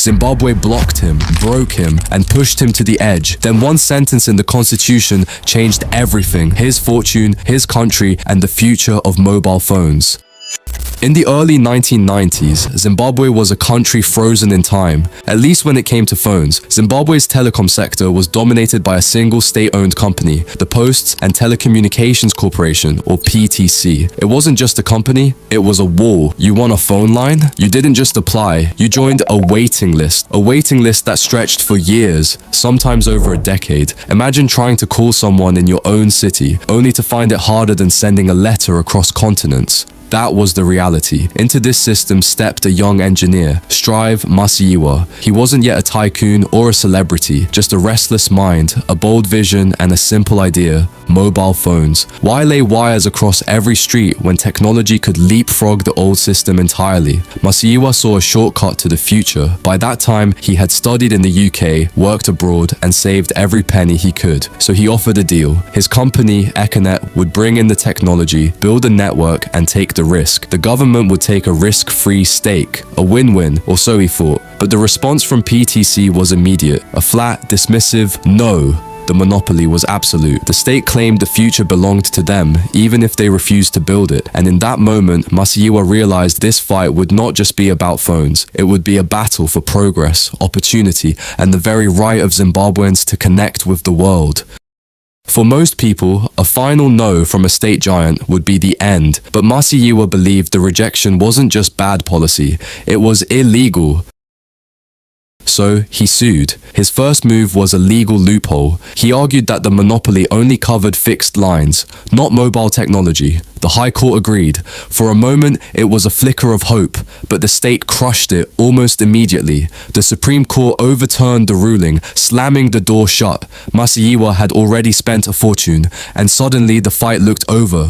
Zimbabwe blocked him, broke him, and pushed him to the edge. Then one sentence in the constitution changed everything: his fortune, his country, and the future of mobile phones. In the early 1990s, Zimbabwe was a country frozen in time, at least when it came to phones. Zimbabwe's telecom sector was dominated by a single state-owned company, the Posts and Telecommunications Corporation, or PTC. It wasn't just a company, it was a wall. You want a phone line? You didn't just apply, you joined a waiting list that stretched for years, sometimes over a decade. Imagine trying to call someone in your own city, only to find it harder than sending a letter across continents. That was the reality. Into this system stepped a young engineer, StriveMasiyiwa. He wasn't yet a tycoon or a celebrity, just a restless mind, a bold vision, and a simple idea: mobile phones. Why lay wires across every street when technology could leapfrog the old system entirely? Masiyiwa saw a shortcut to the future. By that time, he had studied in the UK, worked abroad, and saved every penny he could. So he offered a deal. His company, Econet, would bring in the technology, build a network, and take the risk. The government would take a risk-free stake, a win-win, or so he thought. But the response from PTC was immediate, a flat, dismissive no. The monopoly was absolute. The state claimed the future belonged to them, even if they refused to build it. And in that moment, Masiyiwa realized this fight would not just be about phones. It would be a battle for progress, opportunity, and the very right of Zimbabweans to connect with the world. For most people, a final no from a state giant would be the end, but Masiyiwa believed the rejection wasn't just bad policy, it was illegal. So he sued. His first move was a legal loophole. He argued that the monopoly only covered fixed lines, not mobile technology. The High Court agreed. For a moment, it was a flicker of hope, but the state crushed it almost immediately. The Supreme Court overturned the ruling, slamming the door shut. Masiyiwa had already spent a fortune, and suddenly the fight looked over.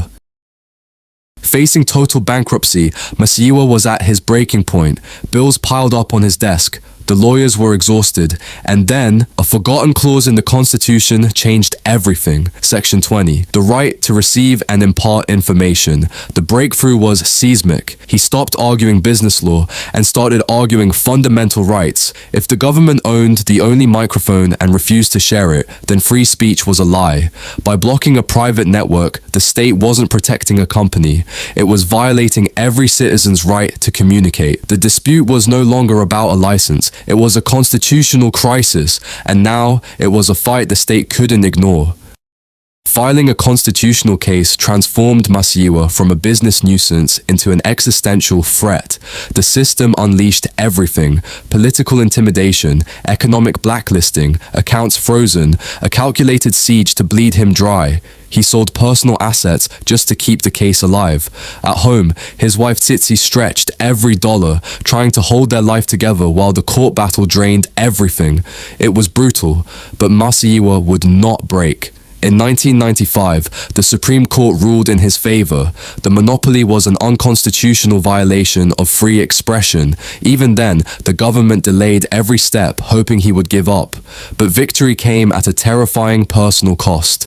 Facing total bankruptcy, Masiyiwa was at his breaking point. Bills piled up on his desk. The lawyers were exhausted, and then a forgotten clause in the Constitution changed everything. Section 20, the right to receive and impart information. The breakthrough was seismic. He stopped arguing business law and started arguing fundamental rights. If the government owned the only microphone and refused to share it, then free speech was a lie. By blocking a private network, the state wasn't protecting a company. It was violating every citizen's right to communicate. The dispute was no longer about a license. It was a constitutional crisis, and now it was a fight the state couldn't ignore. Filing a constitutional case transformed Masiyiwa from a business nuisance into an existential threat. The system unleashed everything: political intimidation, economic blacklisting, accounts frozen, a calculated siege to bleed him dry. He sold personal assets just to keep the case alive. At home, his wife Tsitsi stretched every dollar, trying to hold their life together while the court battle drained everything. It was brutal, but Masiyiwa would not break. In 1995, the Supreme Court ruled in his favor. The monopoly was an unconstitutional violation of free expression. Even then, the government delayed every step, hoping he would give up. But victory came at a terrifying personal cost.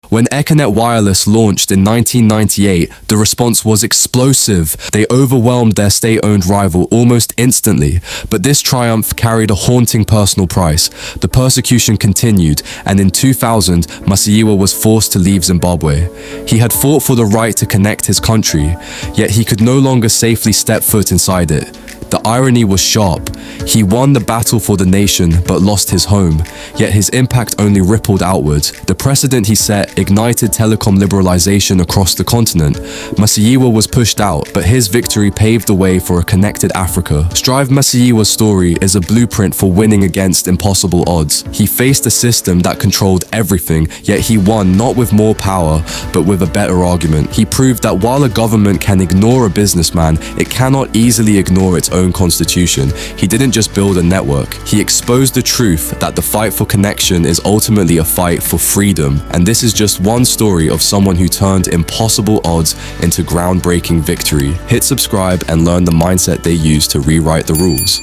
When Econet Wireless launched in 1998, the response was explosive. They overwhelmed their state-owned rival almost instantly. But this triumph carried a haunting personal price. The persecution continued, and in 2000, Masiyiwa was forced to leave Zimbabwe. He had fought for the right to connect his country, yet he could no longer safely step foot inside it. The irony was sharp. He won the battle for the nation, but lost his home, yet his impact only rippled outwards. The precedent he set ignited telecom liberalization across the continent. Masiyiwa was pushed out, but his victory paved the way for a connected Africa. StriveMasiyiwa's story is a blueprint for winning against impossible odds. He faced a system that controlled everything, yet he won not with more power, but with a better argument. He proved that while a government can ignore a businessman, it cannot easily ignore its own constitution. He didn't just build a network. He exposed the truth that the fight for connection is ultimately a fight for freedom. And this is just one story of someone who turned impossible odds into groundbreaking victory. Hit subscribe and learn the mindset they use to rewrite the rules.